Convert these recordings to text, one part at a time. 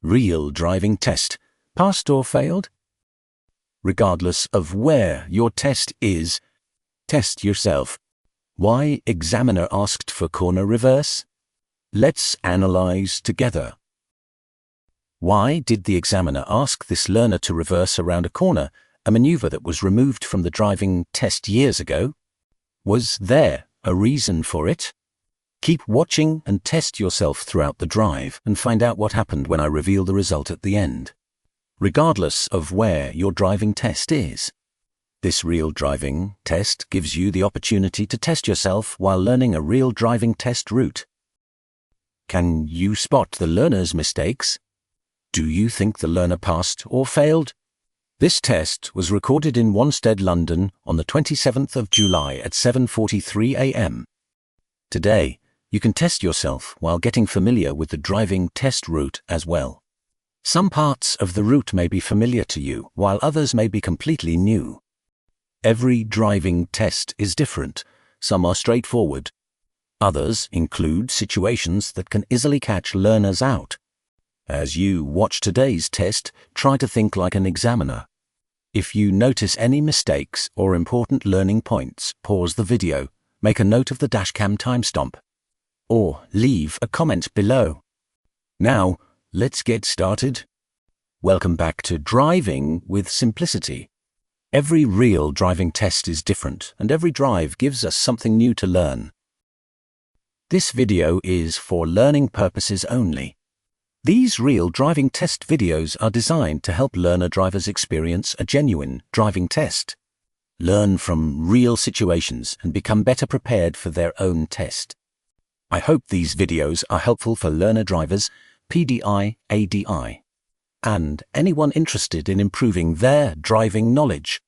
Real driving test. Passed or failed? Regardless of where your test is, test yourself. Why examiner asked for corner reverse? Let's analyze together. Why did the examiner ask this learner to reverse around a corner, a maneuver that was removed from the driving test years ago? Was there a reason for it? Keep watching and test yourself throughout the drive and find out what happened when I reveal the result at the end. Regardless of where your driving test is. This real driving test gives you the opportunity to test yourself while learning a real driving test route. Can you spot the learner's mistakes? Do you think the learner passed or failed? This test was recorded in Wanstead, London on the 27th of July at 7:43 a.m. Today, you can test yourself while getting familiar with the driving test route as well. Some parts of the route may be familiar to you, while others may be completely new. Every driving test is different. Some are straightforward. Others include situations that can easily catch learners out. As you watch today's test, try to think like an examiner. If you notice any mistakes or important learning points, pause the video, make a note of the dashcam timestamp, or leave a comment below. Now, let's get started. Welcome back to Driving with Simplicity. Every real driving test is different, and every drive gives us something new to learn. This video is for learning purposes only. These real driving test videos are designed to help learner drivers experience a genuine driving test, learn from real situations, and become better prepared for their own test. I hope these videos are helpful for learner drivers, PDI, ADI, and anyone interested in improving their driving knowledge.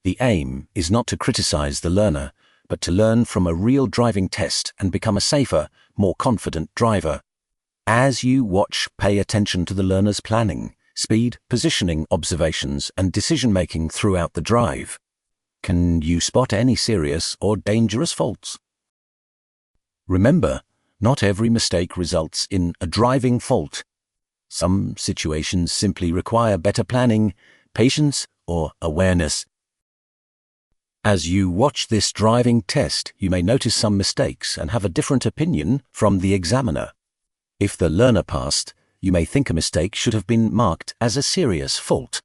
The aim is not to criticize the learner, but to learn from a real driving test and become a safer, more confident driver. As you watch, pay attention to the learner's planning, speed, positioning observations, and decision-making throughout the drive. Can you spot any serious or dangerous faults? Remember, not every mistake results in a driving fault. Some situations simply require better planning, patience, or awareness. As you watch this driving test, you may notice some mistakes and have a different opinion from the examiner. If the learner passed, you may think a mistake should have been marked as a serious fault.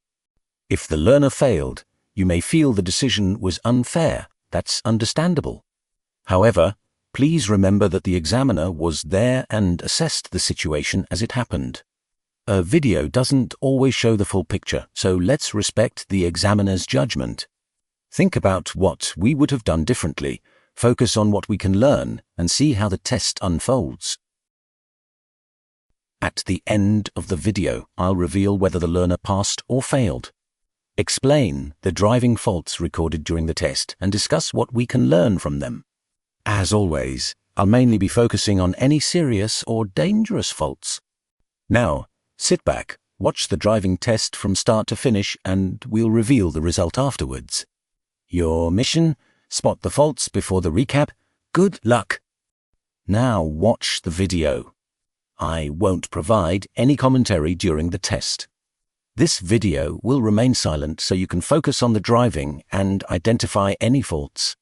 If the learner failed, you may feel the decision was unfair. That's understandable. However, please remember that the examiner was there and assessed the situation as it happened. A video doesn't always show the full picture, so let's respect the examiner's judgment. Think about what we would have done differently, focus on what we can learn, and see how the test unfolds. At the end of the video, I'll reveal whether the learner passed or failed. Explain the driving faults recorded during the test and discuss what we can learn from them. As always, I'll mainly be focusing on any serious or dangerous faults. Now, sit back, watch the driving test from start to finish, and we'll reveal the result afterwards. Your mission? Spot the faults before the recap. Good luck! Now watch the video. I won't provide any commentary during the test. This video will remain silent so you can focus on the driving and identify any faults.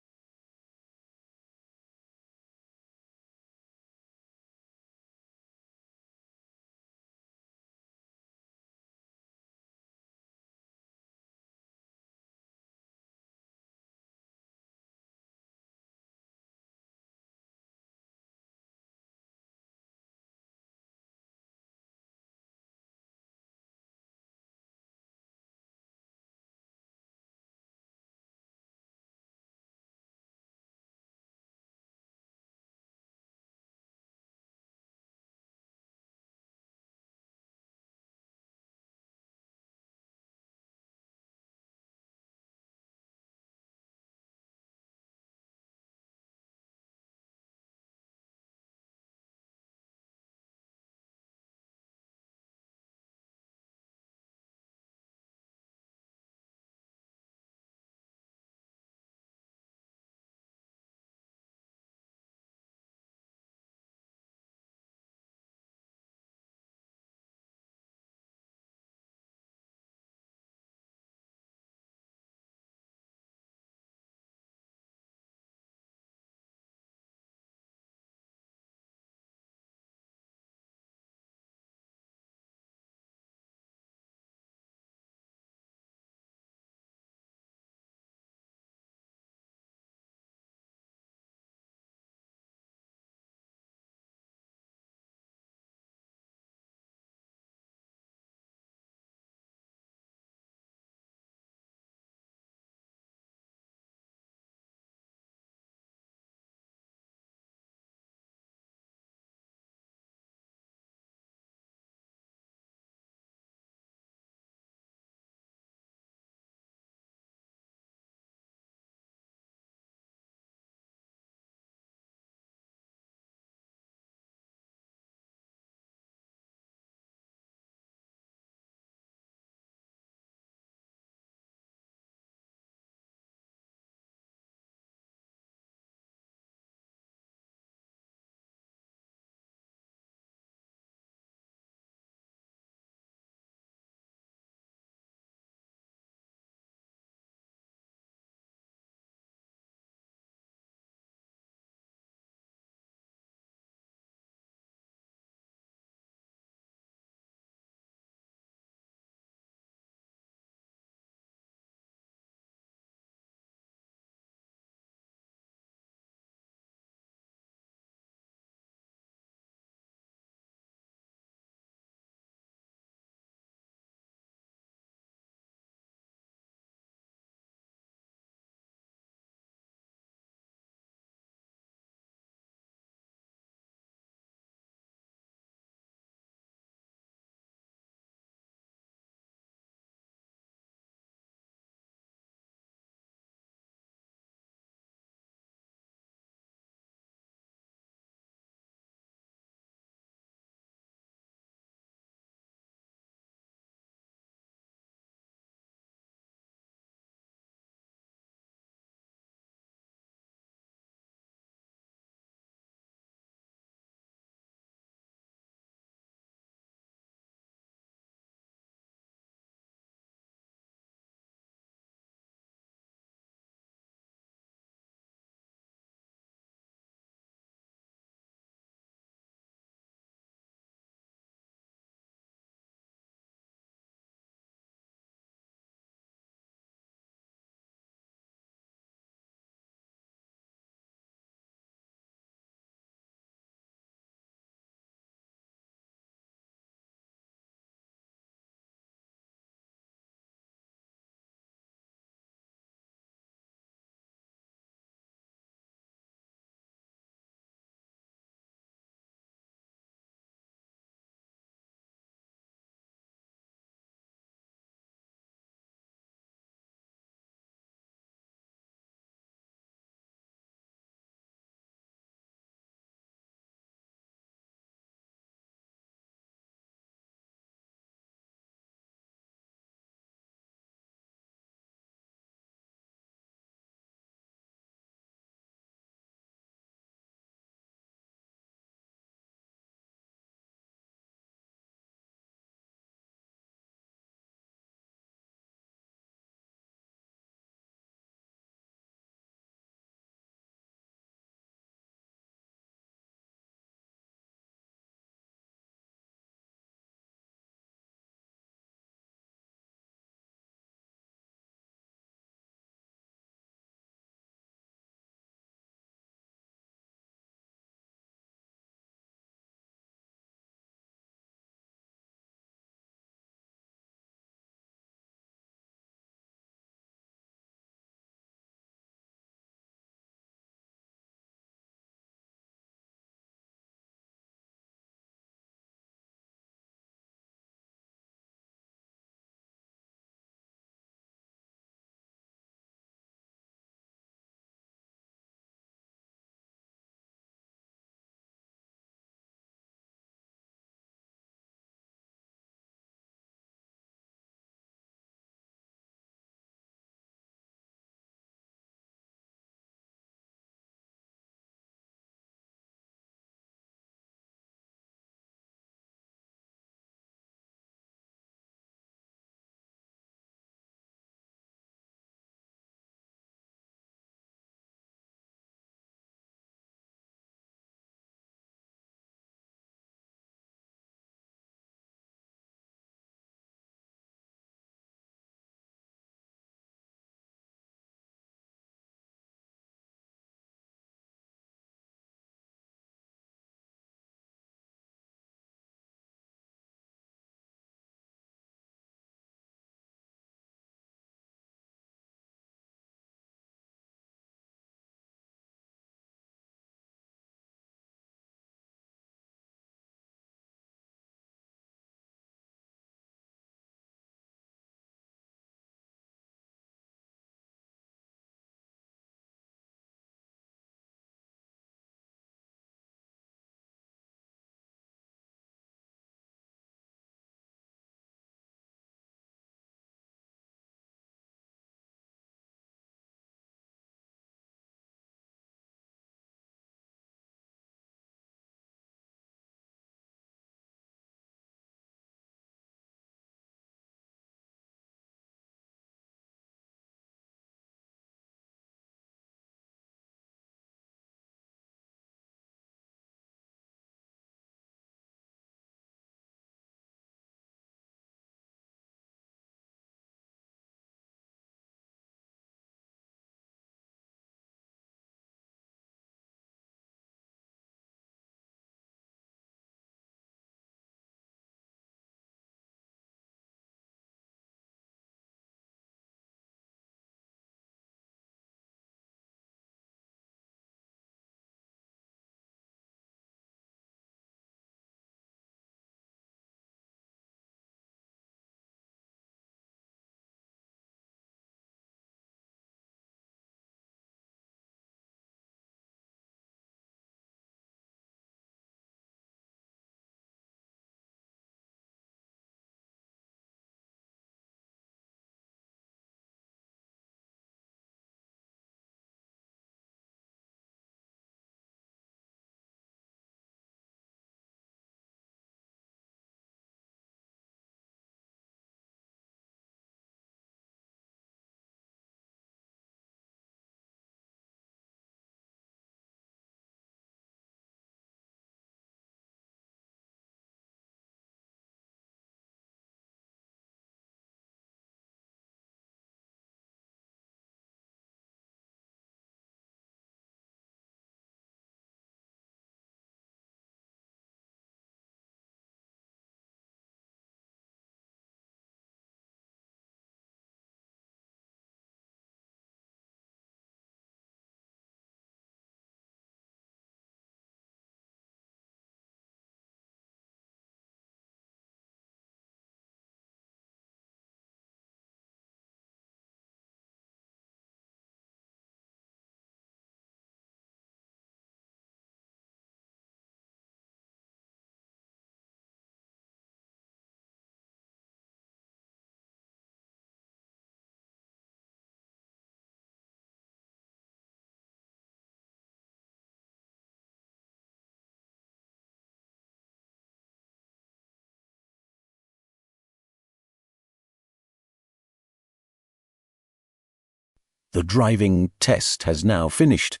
The driving test has now finished.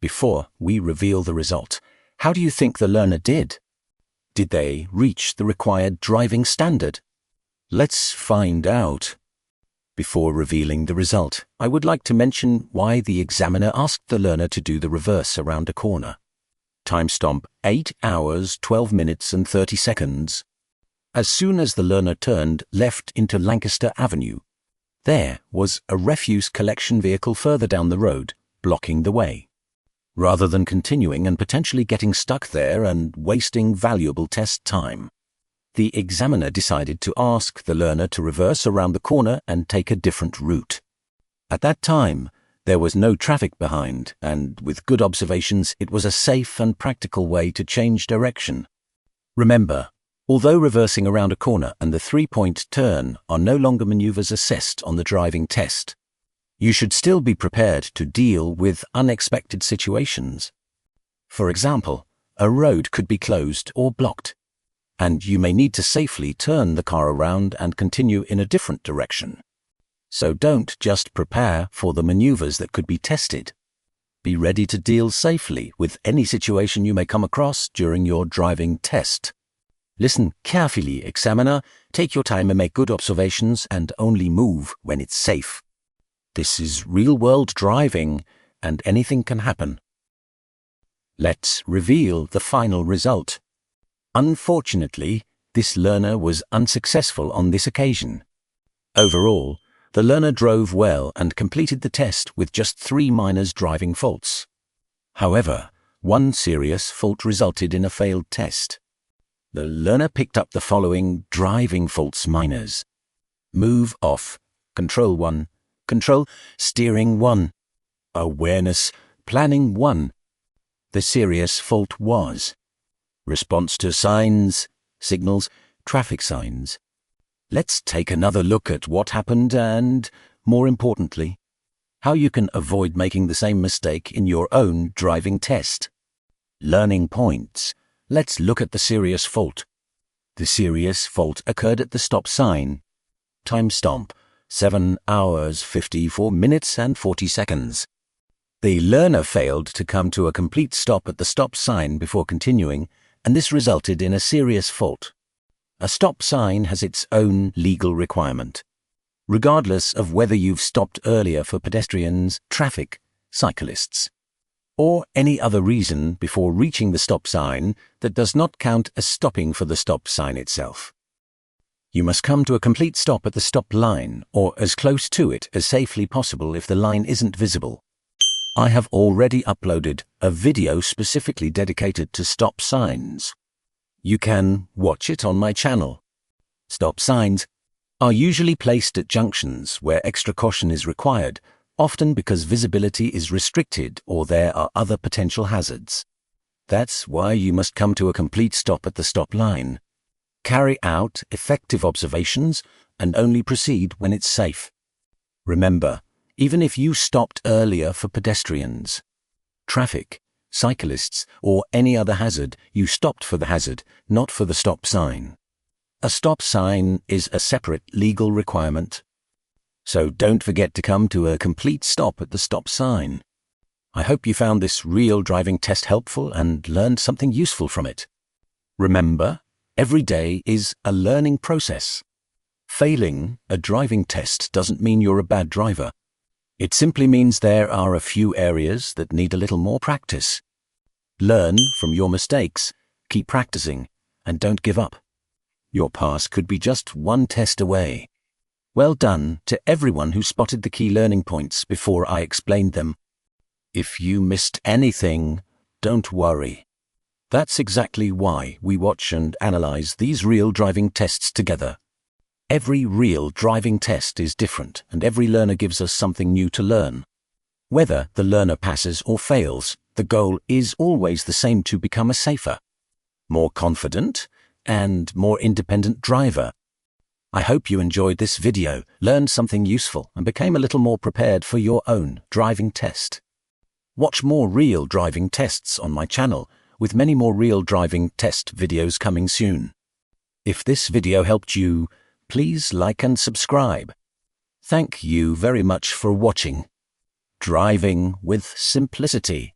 Before we reveal the result, how do you think the learner did? Did they reach the required driving standard? Let's find out. Before revealing the result, I would like to mention why the examiner asked the learner to do the reverse around a corner. Timestamp 8 hours, 12 minutes and 30 seconds. As soon as the learner turned left into Lancaster Avenue, there was a refuse collection vehicle further down the road, blocking the way. Rather than continuing and potentially getting stuck there and wasting valuable test time, the examiner decided to ask the learner to reverse around the corner and take a different route. At that time, there was no traffic behind, and with good observations, it was a safe and practical way to change direction. Remember, although reversing around a corner and the three-point turn are no longer maneuvers assessed on the driving test, you should still be prepared to deal with unexpected situations. For example, a road could be closed or blocked, and you may need to safely turn the car around and continue in a different direction. So don't just prepare for the maneuvers that could be tested. Be ready to deal safely with any situation you may come across during your driving test. Listen carefully, examiner, take your time and make good observations and only move when it's safe. This is real-world driving, and anything can happen. Let's reveal the final result. Unfortunately, this learner was unsuccessful on this occasion. Overall, the learner drove well and completed the test with just 3 minor driving faults. However, one serious fault resulted in a failed test. The learner picked up the following driving faults minors: move off, control 1, control, steering 1, awareness, planning 1. The serious fault was response to signs, signals, traffic signs. Let's take another look at what happened and, more importantly, how you can avoid making the same mistake in your own driving test. Learning points. Let's look at the serious fault. The serious fault occurred at the stop sign. Timestamp 7 hours, 54 minutes and 40 seconds. The learner failed to come to a complete stop at the stop sign before continuing, and this resulted in a serious fault. A stop sign has its own legal requirement. Regardless of whether you've stopped earlier for pedestrians, traffic, cyclists, or any other reason before reaching the stop sign that does not count as stopping for the stop sign itself. You must come to a complete stop at the stop line, or as close to it as safely possible if the line isn't visible. I have already uploaded a video specifically dedicated to stop signs. You can watch it on my channel. Stop signs are usually placed at junctions where extra caution is required, often because visibility is restricted or there are other potential hazards. That's why you must come to a complete stop at the stop line. Carry out effective observations and only proceed when it's safe. Remember, even if you stopped earlier for pedestrians, traffic, cyclists, or any other hazard, you stopped for the hazard, not for the stop sign. A stop sign is a separate legal requirement. So don't forget to come to a complete stop at the stop sign. I hope you found this real driving test helpful and learned something useful from it. Remember, every day is a learning process. Failing a driving test doesn't mean you're a bad driver. It simply means there are a few areas that need a little more practice. Learn from your mistakes, keep practicing, and don't give up. Your pass could be just one test away. Well done to everyone who spotted the key learning points before I explained them. If you missed anything, don't worry. That's exactly why we watch and analyze these real driving tests together. Every real driving test is different, and every learner gives us something new to learn. Whether the learner passes or fails, the goal is always the same: to become a safer, more confident, and more independent driver. I hope you enjoyed this video, learned something useful, and became a little more prepared for your own driving test. Watch more real driving tests on my channel, with many more real driving test videos coming soon. If this video helped you, please like and subscribe. Thank you very much for watching. driving with simplicity.